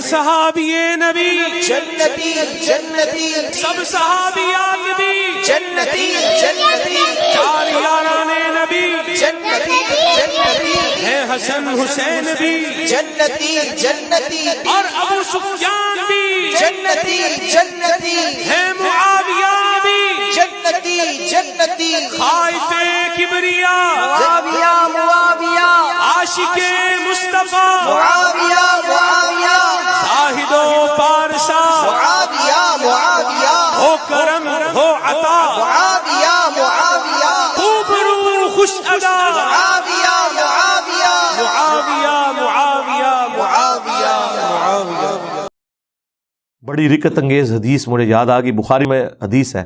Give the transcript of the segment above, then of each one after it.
صحابی نبی جنتی جنتی سب صحابیات بھی جنتی جنتی چار یاران نبی جنتی جنتی ہے حسن حسین بھی جنتی جنتی اور ابو سفیان بھی جنتی جنتی ہے معاویہ بھی جنتی جنتی خائف کبریا معاویہ معاویہ عاشق مصطفیٰ معاویہ معاویہ زاہد و پارسا معاویہ معاویہ ہو کرم ہو عطا معاویہ معاویہ خوب رو خوش ادا معاویہ معاویہ معاویہ معاویہ معاویہ معاویہ بڑی رکت انگیز حدیث مجھے یاد آ گئی، بخاری میں حدیث ہے،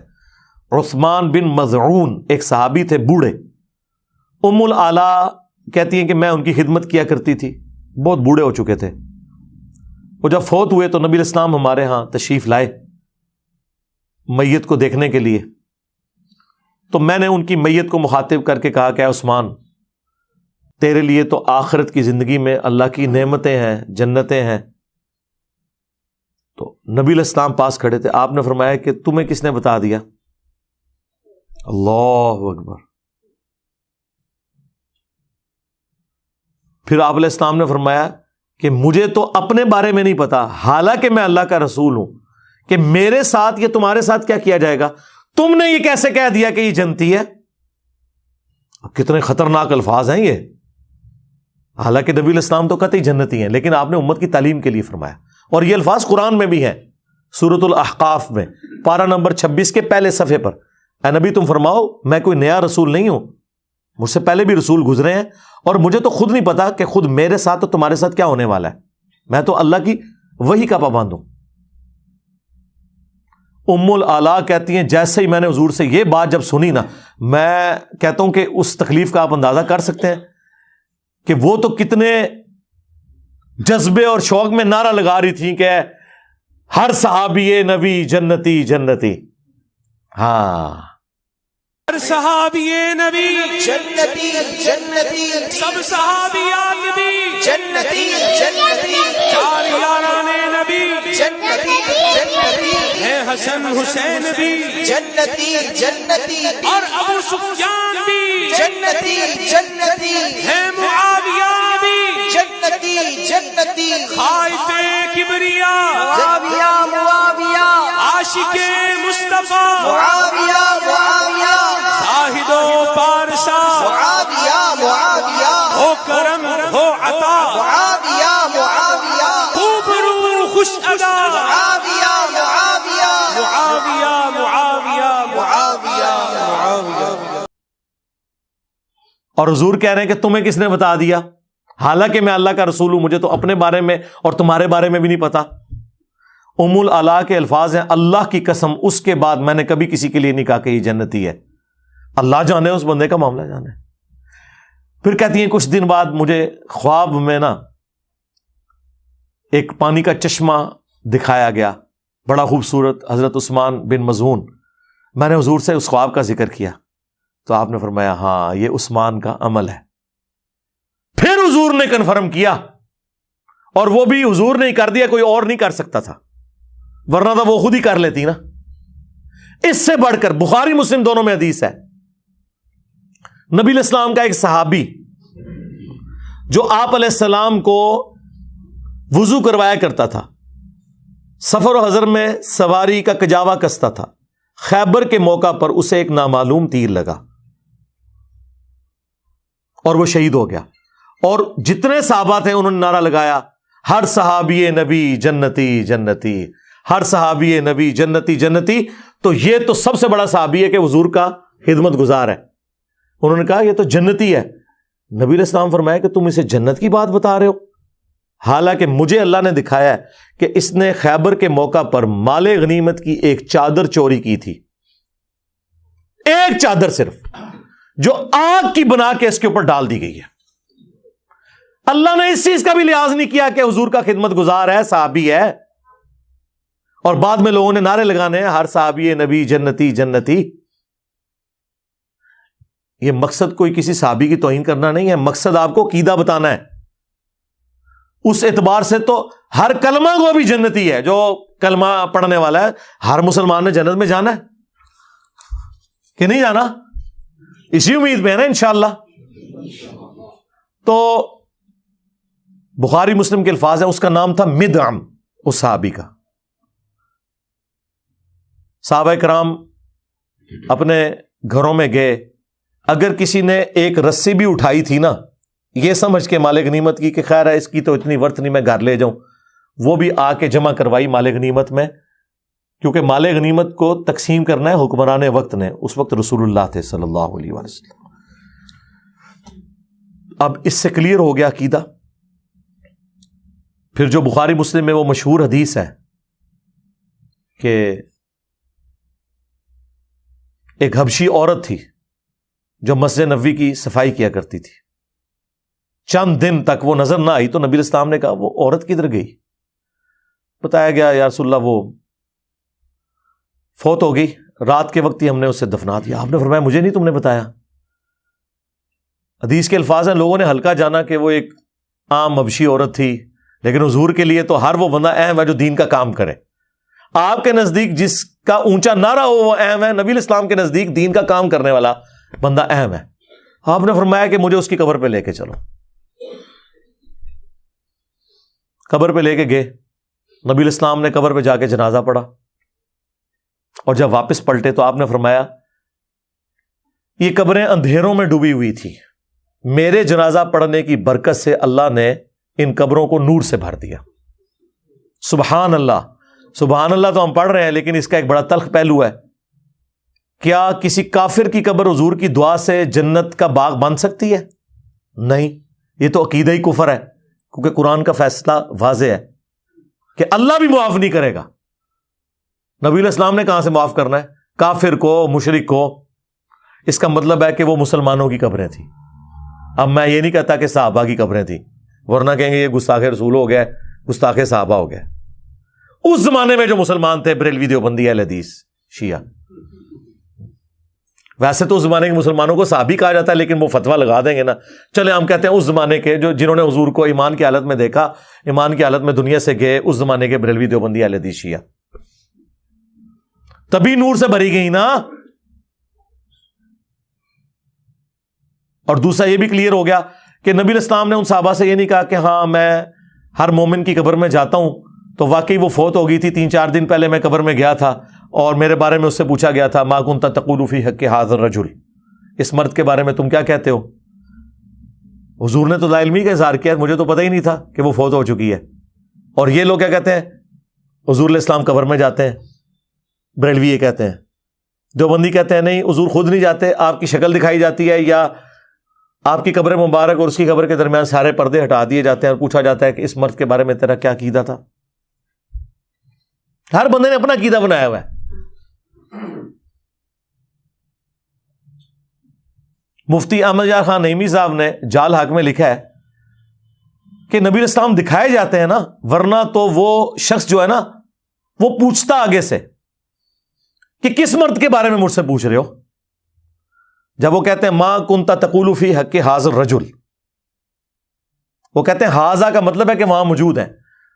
عثمان بن مظعون ایک صحابی تھے بوڑھے، ام العلا کہتی ہیں کہ میں ان کی خدمت کیا کرتی تھی، بہت بوڑھے ہو چکے تھے، وہ جب فوت ہوئے تو نبی الاسلام ہمارے ہاں تشریف لائے میت کو دیکھنے کے لیے، تو میں نے ان کی میت کو مخاطب کر کے کہا کہ اے عثمان، تیرے لیے تو آخرت کی زندگی میں اللہ کی نعمتیں ہیں، جنتیں ہیں۔ تو نبی علیہ السلام پاس کھڑے تھے، آپ نے فرمایا کہ تمہیں کس نے بتا دیا؟ اللہ اکبر۔ پھر آپ علیہ السلام نے فرمایا کہ مجھے تو اپنے بارے میں نہیں پتا، حالانکہ میں اللہ کا رسول ہوں، کہ میرے ساتھ یا تمہارے ساتھ کیا کیا جائے گا؟ تم نے یہ کیسے کہہ دیا کہ یہ جنتی ہے؟ کتنے خطرناک الفاظ ہیں یہ، حالانکہ نبی علیہ السلام تو قطعی جنتی ہیں، لیکن آپ نے امت کی تعلیم کے لیے فرمایا، اور یہ الفاظ قرآن میں بھی ہیں، سورۃ الاحقاف میں پارہ نمبر 26 کے پہلے صفحے پر، اے نبی تم فرماؤ میں کوئی نیا رسول نہیں ہوں، مجھ سے پہلے بھی رسول گزرے ہیں، اور مجھے تو خود نہیں پتا کہ خود میرے ساتھ تو تمہارے ساتھ کیا ہونے والا ہے، میں تو اللہ کی وحی کا پابند ہوں۔ ام العلا کہتی ہیں جیسے ہی میں نے حضور سے یہ بات جب سنی نا، میں کہتا ہوں کہ اس تکلیف کا آپ اندازہ کر سکتے ہیں کہ وہ تو کتنے جذبے اور شوق میں نعرہ لگا رہی تھی کہ ہر صحابی نبی جنتی جنتی۔ ہاں، ہر صحابی نبی جنتی جنتی سب صحابیات بھی جنتی جنتی چار یاران نبی جنتی جنتی ہے حسن حسین بھی جنتی جنتی اور ابو سفیان بھی جنتی جنتی ہے معاویہ بھی جنتی جنتی خائف کبریا معاویہ معاویہ عاشق مصطفیٰ معاویہ معاویہ زاہد و پارسا معاویہ معاویہ ہو کرم ہو عطا معاویہ معاویہ خوب رو خوش ادا معاویہ معاویہ معاویہ معاویہ معاویہ معاویہ اور حضور کہہ رہے ہیں کہ تمہیں کس نے بتا دیا؟ حالانکہ میں اللہ کا رسول ہوں، مجھے تو اپنے بارے میں اور تمہارے بارے میں بھی نہیں پتا۔ ام العلا کے الفاظ ہیں، اللہ کی قسم اس کے بعد میں نے کبھی کسی کے لیے نہیں کہا کہ یہ جنتی ہے، اللہ جانے اس بندے کا معاملہ جانے۔ پھر کہتی ہیں کچھ دن بعد مجھے خواب میں نا ایک پانی کا چشمہ دکھایا گیا، بڑا خوبصورت، حضرت عثمان بن مظعون۔ میں نے حضور سے اس خواب کا ذکر کیا تو آپ نے فرمایا ہاں یہ عثمان کا عمل ہے۔ پھر حضور نے کنفرم کیا، اور وہ بھی حضور نے ہی کر دیا، کوئی اور نہیں کر سکتا تھا، ورنہ تو وہ خود ہی کر لیتی نا۔ اس سے بڑھ کر بخاری مسلم دونوں میں حدیث ہے، نبی علیہ السلام کا ایک صحابی جو آپ علیہ السلام کو وضو کروایا کرتا تھا، سفر و حضر میں سواری کا کجاوا کستا تھا، خیبر کے موقع پر اسے ایک نامعلوم تیر لگا اور وہ شہید ہو گیا، اور جتنے صحابہ تھے انہوں نے نعرہ لگایا ہر صحابی نبی جنتی جنتی، ہر صحابی نبی جنتی جنتی۔ تو یہ تو سب سے بڑا صحابی ہے کہ حضور کا خدمت گزار ہے، انہوں نے کہا یہ تو جنتی ہے۔ نبی علیہ السلام فرمایا کہ تم اسے جنت کی بات بتا رہے ہو، حالانکہ مجھے اللہ نے دکھایا ہے کہ اس نے خیبر کے موقع پر مال غنیمت کی ایک چادر چوری کی تھی، ایک چادر صرف، جو آگ کی بنا کے اس کے اوپر ڈال دی گئی ہے۔ اللہ نے اس چیز کا بھی لحاظ نہیں کیا کہ حضور کا خدمت گزار ہے، صحابی ہے، اور بعد میں لوگوں نے نعرے لگانے ہیں ہر صحابی نبی جنتی جنتی۔ یہ مقصد کوئی کسی صحابی کی توہین کرنا نہیں ہے، مقصد آپ کو عقیدہ بتانا ہے، اس اعتبار سے تو ہر کلمہ کو بھی جنتی ہے، جو کلمہ پڑھنے والا ہے ہر مسلمان نے جنت میں جانا ہے کہ نہیں جانا؟ اسی امید میں ہے نا انشاءاللہ۔ تو بخاری مسلم کے الفاظ ہیں، اس کا نام تھا مدعم، اس صحابی کا۔ صحابہ کرام اپنے گھروں میں گئے، اگر کسی نے ایک رسی بھی اٹھائی تھی نا، یہ سمجھ کے مال غنیمت کی کہ خیر ہے اس کی تو اتنی ورث نہیں، میں گھر لے جاؤں، وہ بھی آ کے جمع کروائی مال غنیمت میں، کیونکہ مال غنیمت کو تقسیم کرنا ہے حکمران وقت نے، اس وقت رسول اللہ تھے صلی اللہ علیہ وسلم۔ اب اس سے کلیئر ہو گیا عقیدہ۔ پھر جو بخاری مسلم میں وہ مشہور حدیث ہے کہ ایک حبشی عورت تھی جو مسجد نبوی کی صفائی کیا کرتی تھی، چند دن تک وہ نظر نہ آئی، تو نبی الاسلام نے کہا وہ عورت کدھر گئی؟ بتایا گیا یا رسول اللہ وہ فوت ہو گئی، رات کے وقت ہی ہم نے اسے دفنا دیا۔ آپ نے فرمایا مجھے نہیں تم نے بتایا؟ حدیث کے الفاظ ہیں، لوگوں نے ہلکا جانا کہ وہ ایک عام حبشی عورت تھی، لیکن حضور کے لیے تو ہر وہ بندہ اہم ہے جو دین کا کام کرے۔ آپ کے نزدیک جس کا اونچا نعرہ ہو وہ اہم ہے، نبی الاسلام کے نزدیک دین کا کام کرنے والا بندہ اہم ہے۔ آپ نے فرمایا کہ مجھے اس کی قبر پہ لے کے چلو۔ قبر پہ لے کے گئے، نبی الاسلام نے قبر پہ جا کے جنازہ پڑھا، اور جب واپس پلٹے تو آپ نے فرمایا یہ قبریں اندھیروں میں ڈوبی ہوئی تھی، میرے جنازہ پڑھنے کی برکت سے اللہ نے ان قبروں کو نور سے بھر دیا۔ سبحان اللہ، سبحان اللہ تو ہم پڑھ رہے ہیں، لیکن اس کا ایک بڑا تلخ پہلو ہے۔ کیا کسی کافر کی قبر حضور کی دعا سے جنت کا باغ بن سکتی ہے؟ نہیں، یہ تو عقیدہ ہی کفر ہے، کیونکہ قرآن کا فیصلہ واضح ہے کہ اللہ بھی معاف نہیں کرے گا۔ نبی علیہ السلام نے کہاں سے معاف کرنا ہے؟ کافر کو، مشرک کو۔ اس کا مطلب ہے کہ وہ مسلمانوں کی قبریں تھیں۔ اب میں یہ نہیں کہتا کہ صحابہ کی قبریں تھیں، ورنہ کہیں گے یہ گستاخ رسول ہو گیا، گستاخ صحابہ ہو گیا۔ اس زمانے میں جو مسلمان تھے، بریلوی، دیوبندی، اہل حدیث، شیعہ، ویسے تو اس زمانے کے مسلمانوں کو صحابی کہا جاتا ہے، لیکن وہ فتویٰ لگا دیں گے نا۔ چلے ہم کہتے ہیں اس زمانے کے جنہوں نے حضور کو ایمان کی حالت میں دیکھا، ایمان کی حالت میں دنیا سے گئے، اس زمانے کے بریلوی، دیوبندی، اہل حدیث، شیعہ، تبھی نور سے بھری گئی نا۔ اور دوسرا یہ بھی کلیئر ہو گیا کہ نبی الاسلام نے ان صحابہ سے یہ نہیں کہا کہ ہاں میں ہر مومن کی قبر میں جاتا ہوں، تو واقعی وہ فوت ہو گئی تھی، 3-4 دن پہلے میں قبر میں گیا تھا اور میرے بارے میں اس سے پوچھا گیا تھا ما کنت تقول فی حق ھذا الرجل، اس مرد کے بارے میں تم کیا کہتے ہو؟ حضور نے تو لا علمی کا اظہار کیا، مجھے تو پتہ ہی نہیں تھا کہ وہ فوت ہو چکی ہے۔ اور یہ لوگ کیا کہتے ہیں؟ حضور علیہ السلام قبر میں جاتے ہیں، بریلوی یہ کہتے ہیں۔ دیوبندی کہتے ہیں نہیں، حضور خود نہیں جاتے، آپ کی شکل دکھائی جاتی ہے، یا آپ کی قبر مبارک اور اس کی قبر کے درمیان سارے پردے ہٹا دیے جاتے ہیں اور پوچھا جاتا ہے کہ اس مرد کے بارے میں تیرا کیا عقیدہ تھا۔ ہر بندے نے اپنا عقیدہ بنایا ہوا ہے۔ مفتی احمد یار خان نعیمی صاحب نے جال حق میں لکھا ہے کہ نبی الاسلام دکھائے جاتے ہیں نا، ورنہ تو وہ شخص جو ہے نا وہ پوچھتا آگے سے کہ کس مرد کے بارے میں مجھ سے پوچھ رہے ہو۔ جب وہ کہتے ہیں ما کنت تقول فی حق ھذا الرجل، وہ کہتے ہیں ھذا کا مطلب ہے کہ وہاں موجود ہیں۔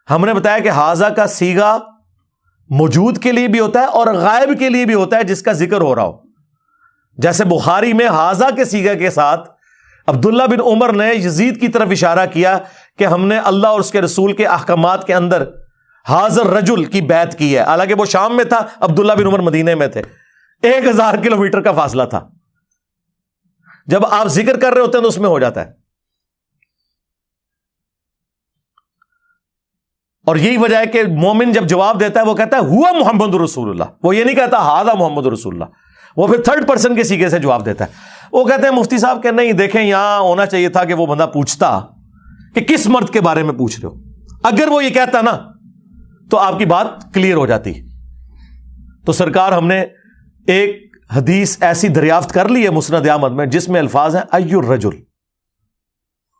ہم نے بتایا کہ ھذا کا صیغہ موجود کے لیے بھی ہوتا ہے اور غائب کے لیے بھی ہوتا ہے جس کا ذکر ہو رہا ہو۔ جیسے بخاری میں ھذا کے صیغہ کے ساتھ عبداللہ بن عمر نے یزید کی طرف اشارہ کیا کہ ہم نے اللہ اور اس کے رسول کے احکامات کے اندر ھذا الرجل کی بیعت کی ہے، حالانکہ وہ شام میں تھا، عبداللہ بن عمر مدینے میں تھے، 1000 کلومیٹر کا فاصلہ تھا۔ جب آپ ذکر کر رہے ہوتے ہیں تو اس میں ہو جاتا ہے۔ اور یہی وجہ ہے کہ مومن جب جواب دیتا ہے وہ کہتا ہے ہوا محمد رسول اللہ، وہ یہ نہیں کہتا ھذا محمد رسول اللہ، وہ پھر تھرڈ پرسن کے صیغے سے جواب دیتا ہے۔ وہ کہتے ہیں مفتی صاحب کہ نہیں، دیکھیں یہاں ہونا چاہیے تھا کہ وہ بندہ پوچھتا کہ کس مرد کے بارے میں پوچھ رہے ہو۔ اگر وہ یہ کہتا نا تو آپ کی بات کلیئر ہو جاتی۔ تو سرکار ہم نے ایک حدیث ایسی دریافت کر لی ہے مسند احمد میں جس میں الفاظ ہیں ای الرجل،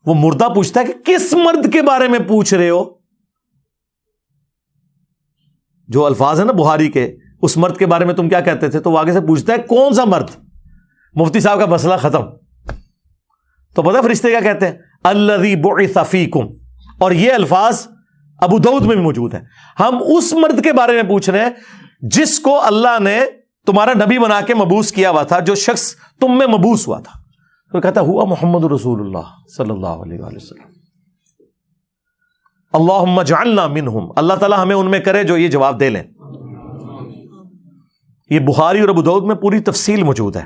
وہ مردہ پوچھتا ہے کہ کس مرد کے بارے میں پوچھ رہے ہو۔ جو الفاظ ہیں نا بخاری کے، اس مرد کے بارے میں تم کیا کہتے تھے، تو وہ آگے سے پوچھتا ہے کون سا مرد۔ مفتی صاحب کا مسئلہ ختم۔ تو پتہ فرشتے کیا کہتے ہیں؟ الذی بعث فیکم، اور یہ الفاظ ابو داؤد میں بھی موجود ہیں. ہم اس مرد کے بارے میں پوچھ رہے ہیں جس کو اللہ نے تمہارا نبی بنا کے مبعوث کیا ہوا تھا, جو شخص تم میں مبعوث ہوا تھا. وہ کہتا ہوا محمد رسول اللہ صلی اللہ علیہ وآلہ وسلم. اللہم اجعلنا منہم, اللہ تعالیٰ ہمیں ان میں کرے جو یہ جواب دے لیں. یہ بخاری اور ابو داؤد میں پوری تفصیل موجود ہے.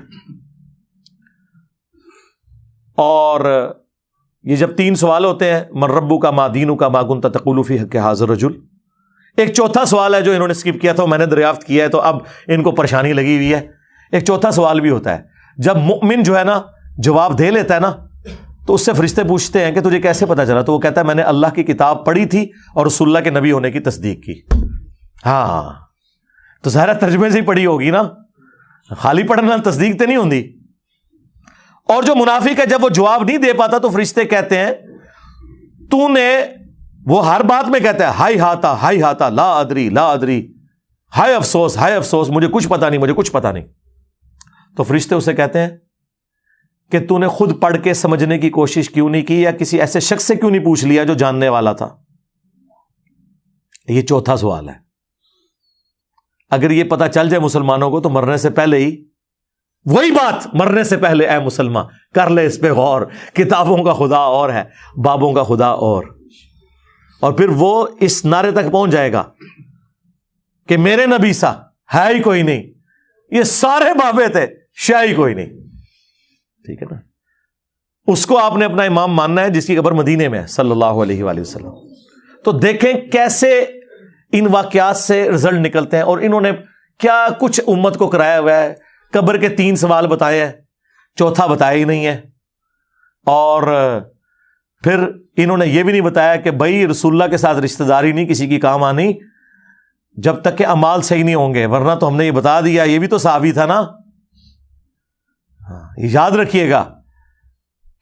اور یہ جب 3 سوال ہوتے ہیں, من ربک کا, ما دینک کا, ما کنت تقول فی حق ھذا الرجل, ایک چوتھا سوال ہے جو انہوں نے اسکپ کیا تھا, میں نے دریافت کیا ہے, تو اب ان کو پریشانی لگی ہوئی ہے. ایک چوتھا سوال بھی ہوتا ہے, جب مؤمن جو ہے نا جواب دے لیتا ہے نا, تو اس سے فرشتے پوچھتے ہیں کہ تجھے کیسے پتا چلا؟ تو وہ کہتا ہے میں نے اللہ کی کتاب پڑھی تھی اور رسول اللہ کے نبی ہونے کی تصدیق کی. ہاں تو ظاہر ترجمے سے ہی پڑھی ہوگی نا, خالی پڑھنا تصدیق تو نہیں ہوتی. اور جو منافق ہے جب وہ جواب نہیں دے پاتا تو فرشتے کہتے ہیں تو نے, وہ ہر بات میں کہتا ہے ہائی ہاتا لا ادری لا ادری, ہائے افسوس مجھے کچھ پتا نہیں, مجھے کچھ پتا نہیں. تو فرشتے اسے کہتے ہیں کہ تو نے خود پڑھ کے سمجھنے کی کوشش کیوں نہیں کی, یا کسی ایسے شخص سے کیوں نہیں پوچھ لیا جو جاننے والا تھا. یہ چوتھا سوال ہے. اگر یہ پتا چل جائے مسلمانوں کو تو مرنے سے پہلے ہی وہی بات, مرنے سے پہلے اے مسلمان کر لے اس پہ غور, کتابوں کا خدا اور ہے, بابوں کا خدا اور پھر وہ اس نعرے تک پہنچ جائے گا کہ میرے نبی سا ہے ہی کوئی نہیں, یہ سارے بابے تھے, شاہ ہی کوئی نہیں. ٹھیک ہے نا, اس کو آپ نے اپنا امام ماننا ہے جس کی قبر مدینے میں ہے صلی اللہ علیہ وآلہ وسلم. تو دیکھیں کیسے ان واقعات سے رزلٹ نکلتے ہیں, اور انہوں نے کیا کچھ امت کو کرایا ہوا ہے. قبر کے 3 سوال بتائے ہیں, چوتھا بتایا ہی نہیں ہے. اور پھر انہوں نے یہ بھی نہیں بتایا کہ بھائی رسول اللہ کے ساتھ رشتہ داری نہیں کسی کی کام آنی جب تک کہ اعمال صحیح نہیں ہوں گے, ورنہ تو ہم نے یہ بتا دیا, یہ بھی تو صحابی تھا نا. یاد رکھیے گا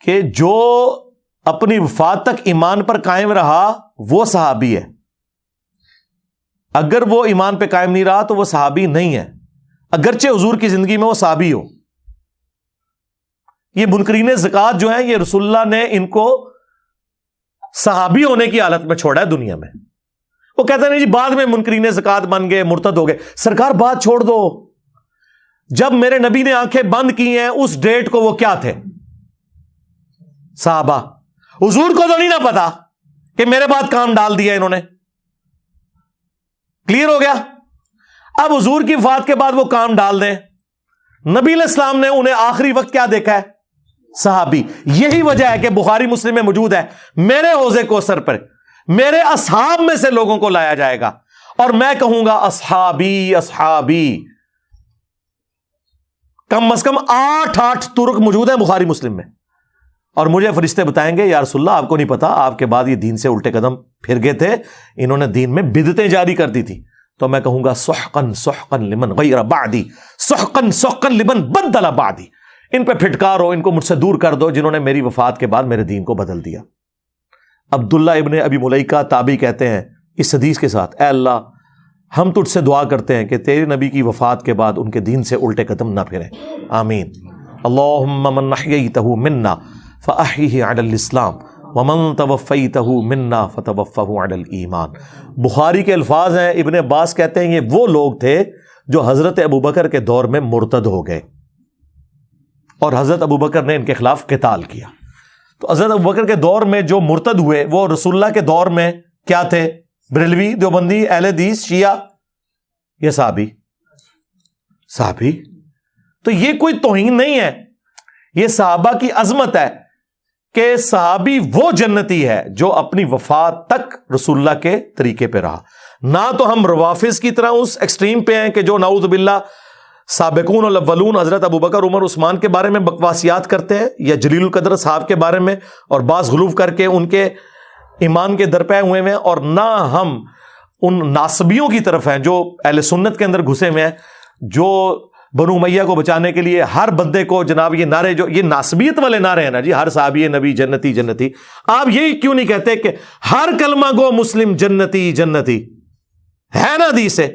کہ جو اپنی وفات تک ایمان پر قائم رہا وہ صحابی ہے, اگر وہ ایمان پہ قائم نہیں رہا تو وہ صحابی نہیں ہے, اگرچہ حضور کی زندگی میں وہ صحابی ہو. یہ منکرین زکوٰۃ جو ہیں یہ رسول اللہ نے ان کو صحابی ہونے کی حالت میں چھوڑا ہے دنیا میں. وہ کہتے ہیں نہیں جی بعد میں منکرین زکوٰۃ بن گئے, مرتد ہو گئے. سرکار بات چھوڑ دو, جب میرے نبی نے آنکھیں بند کی ہیں اس ڈیٹ کو وہ کیا تھے؟ صحابہ. حضور کو تو نہیں نہ پتا کہ میرے بعد کام ڈال دیا انہوں نے. کلیئر ہو گیا؟ اب حضور کی وفات کے بعد وہ کام ڈال دیں. نبی علیہ السلام نے انہیں آخری وقت کیا دیکھا ہے؟ صحابی. یہی وجہ ہے کہ بخاری مسلم میں موجود ہے میرے حوض کوثر پر میرے اصحاب میں سے لوگوں کو لایا جائے گا, اور میں کہوں گا اصحابی اصحابی. کم از کم 8 ترک موجود ہیں بخاری مسلم میں, اور مجھے فرشتے بتائیں گے یا رسول اللہ آپ کو نہیں پتا آپ کے بعد یہ دین سے الٹے قدم پھر گئے تھے, انہوں نے دین میں بدعتیں جاری کر دی تھی. تو میں کہوں گا سحقن سحقن لمن غیر بعدی, سحقن سحقن لمن بدل بعدی. ان پہ پھٹکارو, ان کو مجھ سے دور کر دو جنہوں نے میری وفات کے بعد میرے دین کو بدل دیا. عبداللہ ابن ابی ملیکہ تابعی کہتے ہیں اس حدیث کے ساتھ, اے اللہ ہم تجھ سے دعا کرتے ہیں کہ تیرے نبی کی وفات کے بعد ان کے دین سے الٹے قدم نہ پھریں, آمین. اللہم من احییتہ منا فاحیہ علی الاسلام ومن توفیتہ منا فتوفہ علی الایمان. بخاری کے الفاظ ہیں, ابن عباس کہتے ہیں یہ وہ لوگ تھے جو حضرت ابوبکر کے دور میں مرتد ہو گئے, اور حضرت ابوبکر نے ان کے خلاف قتال کیا. تو حضرت ابوبکر کے دور میں جو مرتد ہوئے وہ رسول اللہ کے دور میں کیا تھے؟ بریلوی, دیوبندی, اہل حدیث, شیعہ, یہ صحابی. تو یہ کوئی توہین نہیں ہے, یہ صحابہ کی عظمت ہے کہ صحابی وہ جنتی ہے جو اپنی وفات تک رسول اللہ کے طریقے پہ رہا. نہ تو ہم روافظ کی طرح اس ایکسٹریم پہ ہیں کہ جو نعوذ باللہ سابقون الاولون حضرت ابوبکر عمر عثمان کے بارے میں بکواسیات کرتے ہیں, یا جلیل القدر صاحب کے بارے میں, اور بعض غلو کر کے ان کے ایمان کے درپے ہوئے ہیں. اور نہ ہم ان ناصبیوں کی طرف ہیں جو اہل سنت کے اندر گھسے ہوئے ہیں, جو بنو امیہ کو بچانے کے لیے ہر بندے کو جناب یہ نعرے, جو یہ ناصبیت والے نعرے ہیں نا جی, ہر صحابی نبی جنتی جنتی. آپ یہی کیوں نہیں کہتے کہ ہر کلمہ گو مسلم جنتی جنتی ہے نا حدیث سے؟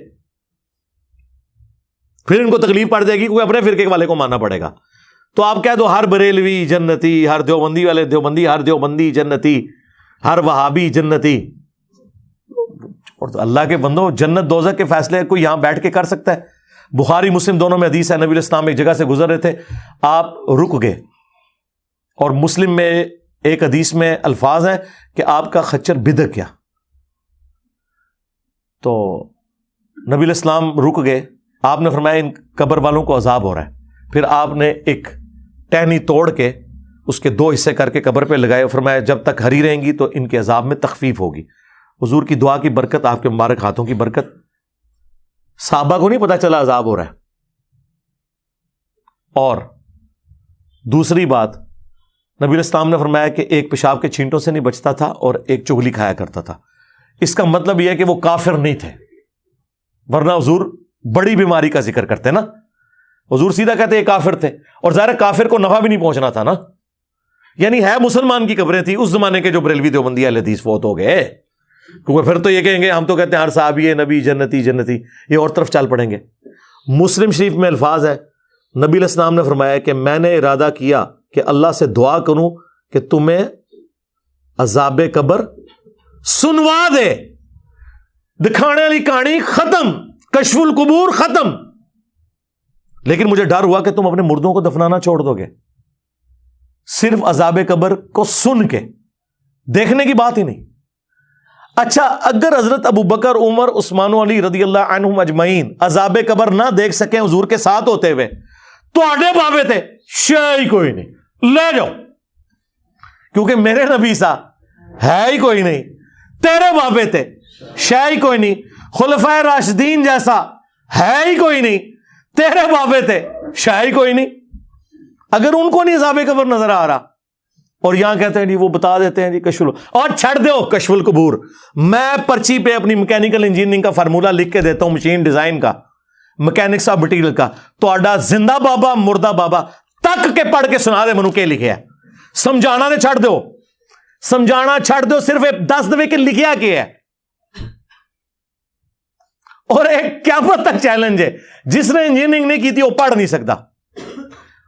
پھر ان کو تکلیف پڑ جائے گی کیونکہ اپنے فرقے والے کو ماننا پڑے گا. تو آپ کہہ دو ہر بریلوی جنتی, ہر دیوبندی والے دیوبندی, ہر دیوبندی جنتی. ہر وہابی جنتی. اور اللہ کے بندوں، جنت دوزخ کے فیصلے کوئی یہاں بیٹھ کے کر سکتا ہے؟ بخاری مسلم دونوں میں حدیث ہے، نبی علیہ السلام ایک جگہ سے گزر رہے تھے، آپ رک گئے، اور مسلم میں ایک حدیث میں الفاظ ہیں کہ آپ کا خچر بدک گیا. تو نبی علیہ السلام رک گئے، آپ نے فرمایا ان قبر والوں کو عذاب ہو رہا ہے. پھر آپ نے ایک ٹہنی توڑ کے اس کے 2 حصے کر کے قبر پہ لگائے، فرمایا جب تک ہری رہیں گی تو ان کے عذاب میں تخفیف ہوگی. حضور کی دعا کی برکت، آپ کے مبارک ہاتھوں کی برکت، صحابہ کو نہیں پتا چلا عذاب ہو رہا ہے. اور دوسری بات، نبی علیہ السلام نے فرمایا کہ ایک پیشاب کے چھینٹوں سے نہیں بچتا تھا اور ایک چغلی کھایا کرتا تھا. اس کا مطلب یہ ہے کہ وہ کافر نہیں تھے، ورنہ حضور بڑی بیماری کا ذکر کرتے نا. حضور سیدھا کہتے یہ کافر تھے، اور ظاہر کافر کو نفع بھی نہیں پہنچنا تھا نا. یعنی ہے مسلمان کی قبریں تھی اس زمانے کے جو بریلوی دیوبندی اہل حدیث فوت ہو گئے، کیونکہ پھر تو یہ کہیں گے ہم تو کہتے ہیں ہر صحابی نبی جنتی جنتی، یہ اور طرف چل پڑیں گے. مسلم شریف میں الفاظ ہے، نبی علیہ السلام نے فرمایا کہ میں نے ارادہ کیا کہ اللہ سے دعا کروں کہ تمہیں عذاب قبر سنوا دے. دکھانے والی کہانی ختم، کشف القبور ختم. لیکن مجھے ڈر ہوا کہ تم اپنے مردوں کو دفنانا چھوڑ دو گے. صرف عذاب قبر کو سن کے، دیکھنے کی بات ہی نہیں. اچھا، اگر حضرت ابو بکر، عمر، عثمان و علی رضی اللہ عنہم اجمعین عذاب قبر نہ دیکھ سکیں حضور کے ساتھ ہوتے ہوئے، تو آڈے بابے تھے شے کوئی نہیں، لے جاؤ، کیونکہ میرے نبی سا ہے ہی کوئی نہیں. تیرے بابے تھے شے ہی کوئی نہیں. خلفائے راشدین جیسا ہے ہی کوئی نہیں، تیرے بابے تھے شے ہی کوئی نہیں. اگر ان کو نہیں عذاب قبر نظر آ رہا، اور یہاں کہتے ہیں جی وہ بتا دیتے ہیں جی کشف اور چھڑ دو کشف القبور. میں پرچی پہ اپنی میکینیکل انجینئرنگ کا فارمولا لکھ کے دیتا ہوں، مشین ڈیزائن کا، مکینکس آف مٹیریل کا، تو آڈا زندہ بابا مردہ بابا تک کے پڑھ کے سنا دے منو کے لکھے ہے. سمجھانا دے چھڑ دو، سمجھانا چھڑ دو، صرف 10 دفعے کے لکھیا کیا ہے. اور ایک قیامت تک چیلنج ہے، جس نے انجینئرنگ نہیں کی تھی وہ پڑھ نہیں سکتا.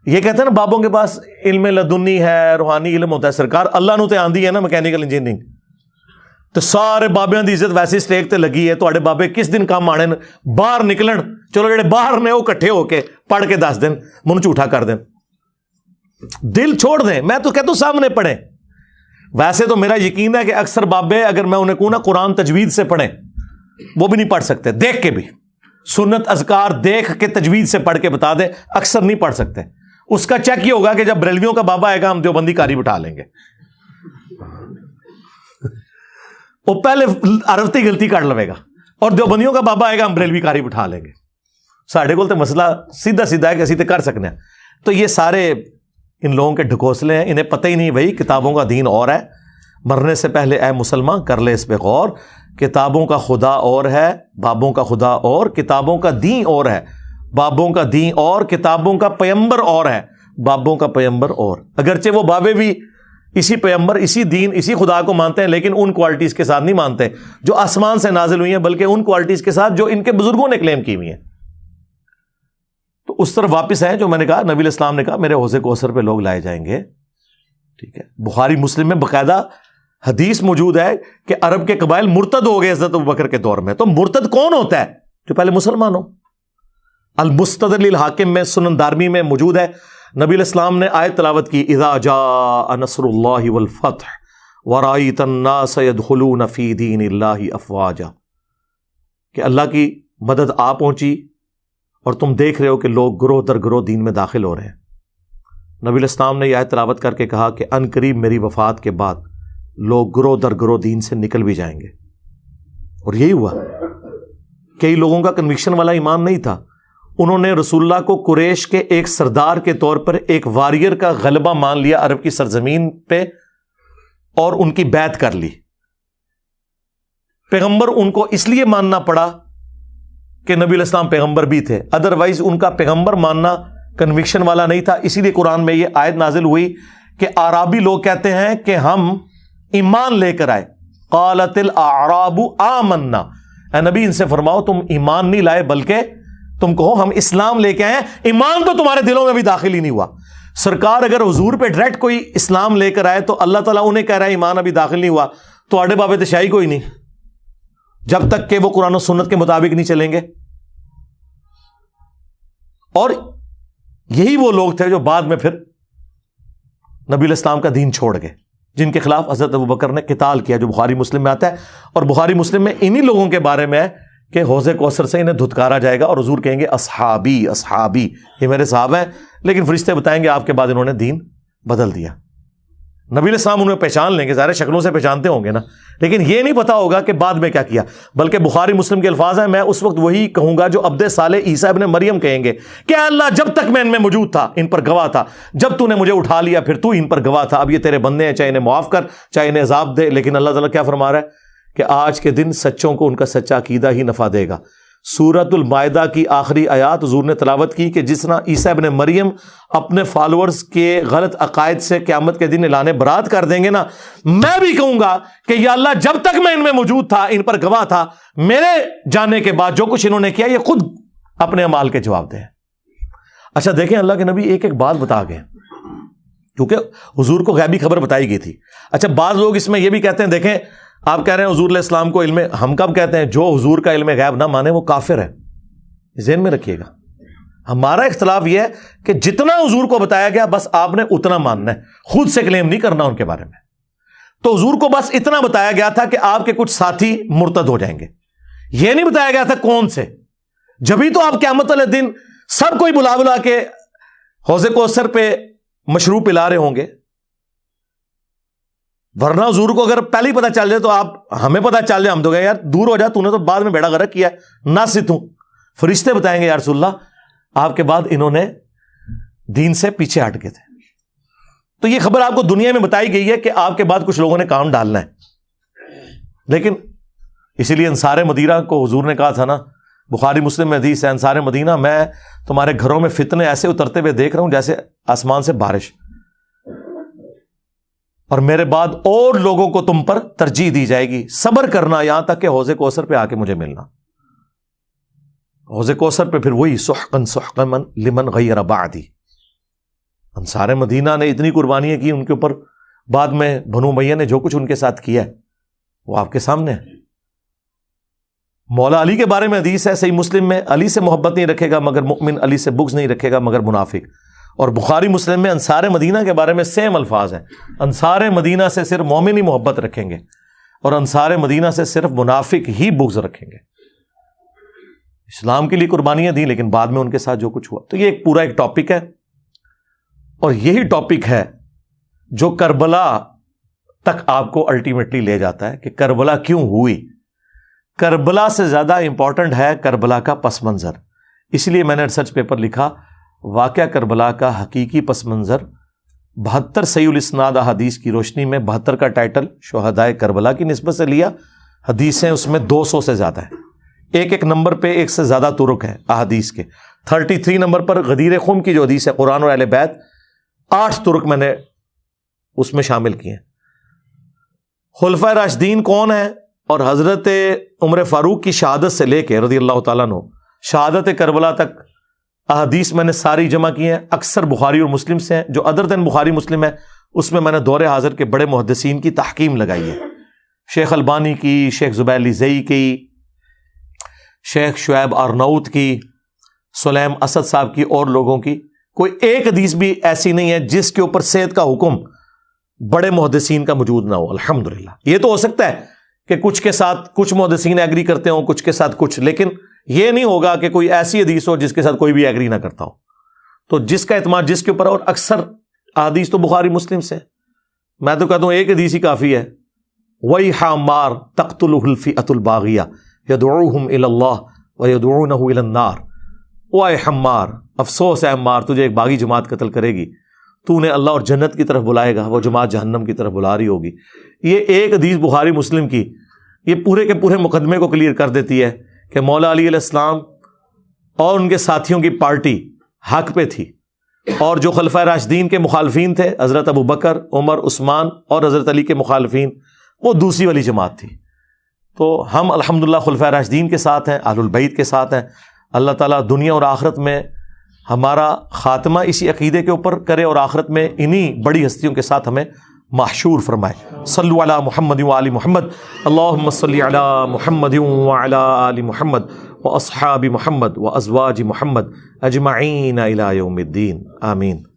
یہ کہتے ہیں نا بابوں کے پاس علم لدنی ہے، روحانی علم ہوتا ہے. سرکار اللہ نو تے آندی ہے نا میکینیکل انجینئرنگ، تو سارے بابیاں دی عزت ویسے سٹیک تے لگی ہے. تواڈے بابے کس دن کام آنے باہر نکلن، چلو جڑے باہر نے وہ کٹھے ہو کے پڑھ کے دس دن، منو جھوٹا کر دیں، دل چھوڑ دیں. میں تو کہتا ہوں سامنے پڑھیں. ویسے تو میرا یقین ہے کہ اکثر بابے اگر میں انہیں کہوں نا قرآن تجوید سے پڑھیں، وہ بھی نہیں پڑھ سکتے. دیکھ کے بھی سنت اذکار دیکھ کے تجوید سے پڑھ کے بتا دیں، اکثر نہیں پڑھ سکتے. اس کا چیک یہ ہوگا کہ جب بریلویوں کا بابا آئے گا ہم دیوبندی کاری بٹھا لیں گے. وہ پہلے عرفتی غلطی کر لوے گا، اور دیوبندیوں کا بابا آئے گا ہم بریلوی کاری بٹھا لیں گے. ساڈے کول تے مسئلہ سیدھا سیدھا ہے کہ اسی تے کر سکنے ہیں. تو یہ سارے ان لوگوں کے ڈھکوسلے ہیں، انہیں پتہ ہی نہیں بھائی کتابوں کا دین اور ہے. مرنے سے پہلے اے مسلمان کر لے اس پہ غور. کتابوں کا خدا اور ہے، بابوں کا خدا اور، کتابوں کا دین اور ہے، بابوں کا دین اور، کتابوں کا پیمبر اور ہے، بابوں کا پیمبر اور. اگرچہ وہ بابے بھی اسی پیمبر، اسی دین، اسی خدا کو مانتے ہیں، لیکن ان کوالٹیز کے ساتھ نہیں مانتے جو آسمان سے نازل ہوئی ہیں، بلکہ ان کوالٹیز کے ساتھ جو ان کے بزرگوں نے کلیم کی ہوئی ہیں. تو اس طرف واپس ہیں جو میں نے کہا، نبی علیہ السلام نے کہا میرے حوض کوثر پہ لوگ لائے جائیں گے. ٹھیک ہے، بخاری مسلم میں باقاعدہ حدیث موجود ہے کہ عرب کے قبائل مرتد ہو گئے حضرت ابوبکر کے دور میں. تو مرتد کون ہوتا ہے؟ جو پہلے مسلمان ہو. المستدرک للحاکم میں، سنن دارمی میں موجود ہے. نبی علیہ السلام نے آیت تلاوت کی، اذا جاء نصر اللہ والفتح ورأیت الناس يدخلون فی دین اللہ افواجا، کہ اللہ کی مدد آ پہنچی اور تم دیکھ رہے ہو کہ لوگ گروہ در گروہ دین میں داخل ہو رہے ہیں. نبی علیہ السلام نے یہ آیت تلاوت کر کے کہا کہ ان قریب میری وفات کے بعد لوگ گروہ در گروہ دین سے نکل بھی جائیں گے. اور یہی ہوا. کئی لوگوں کا کنوکشن والا ایمان نہیں تھا، انہوں نے رسول اللہ کو قریش کے ایک سردار کے طور پر ایک واریر کا غلبہ مان لیا عرب کی سرزمین پہ، اور ان کی بیعت کر لی. پیغمبر ان کو اس لیے ماننا پڑا کہ نبی علیہ السلام پیغمبر بھی تھے، ادروائز ان کا پیغمبر ماننا کنوکشن والا نہیں تھا. اسی لیے قرآن میں یہ آیت نازل ہوئی کہ اعرابی لوگ کہتے ہیں کہ ہم ایمان لے کر آئے. قالت الاعراب آمنا، اے نبی ان سے فرماؤ تم ایمان نہیں لائے بلکہ تم کہو ہم اسلام لے کے آئے ہیں، ایمان تو تمہارے دلوں میں بھی داخل ہی نہیں ہوا. سرکار اگر حضور پہ ڈائریکٹ کوئی اسلام لے کر آئے تو اللہ تعالیٰ انہیں کہہ رہا ہے ایمان ابھی داخل نہیں ہوا تو آڑے بابے تشائی کوئی نہیں، جب تک کہ وہ قرآن و سنت کے مطابق نہیں چلیں گے۔ اور یہی وہ لوگ تھے جو بعد میں پھر نبی علیہ السلام کا دین چھوڑ گئے، جن کے خلاف حضرت ابوبکر نے قتال کیا، جو بخاری مسلم میں آتا ہے۔ اور بخاری مسلم میں انہی لوگوں کے بارے میں ہے کہ حوض کوثر سے انہیں دھتکارا جائے گا اور حضور کہیں گے اصحابی اصحابی، یہ میرے صحابہ ہیں، لیکن فرشتے بتائیں گے آپ کے بعد انہوں نے دین بدل دیا۔ نبی علیہ السلام انہیں پہچان لیں گے، ظاہر شکلوں سے پہچانتے ہوں گے نا، لیکن یہ نہیں پتا ہوگا کہ بعد میں کیا کیا۔ بلکہ بخاری مسلم کے الفاظ ہیں، میں اس وقت وہی کہوں گا جو عبد صالح عیسیٰ ابن مریم کہیں گے کہ اللہ جب تک میں ان میں موجود تھا ان پر گواہ تھا، جب تو نے مجھے اٹھا لیا پھر تو ان پر گواہ تھا، اب یہ تیرے بندے ہیں، چاہے انہیں معاف کر چاہے انہیں عذاب دے۔ لیکن اللہ تعالیٰ کیا فرما رہا ہے کہ آج کے دن سچوں کو ان کا سچا عقیدہ ہی نفع دے گا۔ سورۃ المائدہ کی آخری آیات حضور نے تلاوت کی کہ جس طرح عیسیٰ ابن مریم اپنے فالوورز کے غلط عقائد سے قیامت کے دن اعلان برات کر دیں گے نا، میں بھی کہوں گا کہ یا اللہ جب تک میں ان میں موجود تھا ان پر گواہ تھا، میرے جانے کے بعد جو کچھ انہوں نے کیا یہ خود اپنے اعمال کے جواب دیں۔ اچھا دیکھیں، اللہ کے نبی ایک ایک بات بتا گئے کیونکہ حضور کو غیبی خبر بتائی گئی تھی۔ اچھا بعض لوگ اس میں یہ بھی کہتے ہیں، دیکھیں آپ کہہ رہے ہیں حضور علیہ السلام کو علم، ہم کب کہتے ہیں جو حضور کا علم غیب نہ مانے وہ کافر ہے، ذہن میں رکھیے گا۔ ہمارا اختلاف یہ ہے کہ جتنا حضور کو بتایا گیا بس آپ نے اتنا ماننا ہے، خود سے کلیم نہیں کرنا ان کے بارے میں۔ تو حضور کو بس اتنا بتایا گیا تھا کہ آپ کے کچھ ساتھی مرتد ہو جائیں گے، یہ نہیں بتایا گیا تھا کون سے۔ جبھی تو آپ قیامت والے دن سب کوئی بلا بلا کے حوض کوثر پہ مشروب پلا رہے ہوں گے، ورنہ حضور کو اگر پہلے ہی پتہ چل جائے تو آپ ہمیں پتہ چل جائے ہم تو گئے یار دور ہو جا، تو نے تو بعد میں بیڑا غرق کیا ہے، ناصح ہوں۔ فرشتے بتائیں گے یا رسول اللہ آپ کے بعد انہوں نے دین سے پیچھے ہٹ گئے تھے۔ تو یہ خبر آپ کو دنیا میں بتائی گئی ہے کہ آپ کے بعد کچھ لوگوں نے کام ڈالنا ہے، لیکن اسی لیے انصار مدینہ کو حضور نے کہا تھا نا، بخاری مسلم میں حدیث ہے، انصار مدینہ میں تمہارے گھروں میں فتنے ایسے اترتے ہوئے دیکھ رہا ہوں جیسے آسمان سے بارش، اور میرے بعد اور لوگوں کو تم پر ترجیح دی جائے گی، صبر کرنا یہاں تک کہ حوض کوثر پہ آ کے مجھے ملنا۔ حوض کوثر پہ پھر وہی سحقا سحقا لمن غیر بعدی۔ انصار مدینہ نے اتنی قربانیاں کی ان کے اوپر، بعد میں بنو امیہ نے جو کچھ ان کے ساتھ کیا ہے وہ آپ کے سامنے ہے۔ مولا علی کے بارے میں حدیث ہے صحیح مسلم میں، علی سے محبت نہیں رکھے گا مگر مؤمن، علی سے بغض نہیں رکھے گا مگر منافق۔ اور بخاری مسلم میں انصار مدینہ کے بارے میں سیم الفاظ ہیں، انصار مدینہ سے صرف مومن ہی محبت رکھیں گے اور انصار مدینہ سے صرف منافق ہی بغض رکھیں گے۔ اسلام کے لیے قربانیاں دیں لیکن بعد میں ان کے ساتھ جو کچھ ہوا۔ تو یہ ایک پورا ایک ٹاپک ہے، اور یہی ٹاپک ہے جو کربلا تک آپ کو الٹیمیٹلی لے جاتا ہے کہ کربلا کیوں ہوئی۔ کربلا سے زیادہ امپورٹنٹ ہے کربلا کا پس منظر۔ اس لیے میں نے ریسرچ پیپر لکھا واقعہ کربلا کا حقیقی پس منظر، 72 صحیح الاسناد احادیث کی روشنی میں 72 کا ٹائٹل شہدائے کربلا کی نسبت سے لیا، حدیثیں اس میں 200 سے زیادہ ہیں، ایک ایک نمبر پہ ایک سے زیادہ طرق ہیں احادیث کے۔ 33 نمبر پر غدیر خم کی جو حدیث ہے قرآن اور اہل بیت، 8 طرق میں نے اس میں شامل کیے ہیں۔ خلفائے راشدین کون ہیں، اور حضرت عمر فاروق کی شہادت سے لے کے رضی اللہ تعالیٰ عنہ شہادت کربلا تک احادیث میں نے ساری جمع کی ہیں، اکثر بخاری اور مسلم سے ہیں، جو ادر دین بخاری مسلم ہے اس میں نے دور حاضر کے بڑے محدثین کی تحکیم لگائی ہے، شیخ البانی کی، شیخ زبیر لیزئی کی، شیخ شعیب آرناؤت کی، سلیم اسد صاحب کی، اور لوگوں کی۔ کوئی ایک حدیث بھی ایسی نہیں ہے جس کے اوپر صحت کا حکم بڑے محدثین کا موجود نہ ہو۔ الحمدللہ یہ تو ہو سکتا ہے کہ کچھ کے ساتھ کچھ محدثین ایگری کرتے ہوں، کچھ کے ساتھ کچھ، لیکن یہ نہیں ہوگا کہ کوئی ایسی حدیث ہو جس کے ساتھ کوئی بھی ایگری نہ کرتا ہو۔ تو جس کا اعتماد جس کے اوپر، اور اکثر حدیث تو بخاری مسلم سے، میں تو کہتا ہوں ایک حدیث ہی کافی ہے، وَيْحَ عَمَّارٍ تَقْتُلُهُ الْفِئَةُ الْبَاغِيَةُ يَدْعُوهُمْ إِلَى اللَّهِ وَيَدْعُونَهُ إِلَى النَّارِ۔ وَيْحَ عَمَّارٍ، افسوس ہے عمار، تجھے ایک باغی جماعت قتل کرے گی، تو نے اللہ اور جنت کی طرف بلائے گا، وہ جماعت جہنم کی طرف بلا رہی ہوگی۔ یہ ایک حدیث بخاری مسلم کی یہ پورے کے پورے مقدمے کو کلیئر کر دیتی ہے کہ مولا علی علیہ السلام اور ان کے ساتھیوں کی پارٹی حق پہ تھی، اور جو خلفائے راشدین کے مخالفین تھے، حضرت ابو بکر، عمر، عثمان اور حضرت علی کے مخالفین، وہ دوسری والی جماعت تھی۔ تو ہم الحمدللہ خلفائے راشدین کے ساتھ ہیں، اہل البیت کے ساتھ ہیں۔ اللہ تعالیٰ دنیا اور آخرت میں ہمارا خاتمہ اسی عقیدے کے اوپر کرے اور آخرت میں انہی بڑی ہستیوں کے ساتھ ہمیں محشور فرمائے۔ صلو علی محمد و آل محمد، اللہم صلی علی محمد و علی آل محمد و اصحاب محمد و ازواج محمد اجمعین الی یوم الدین، آمین۔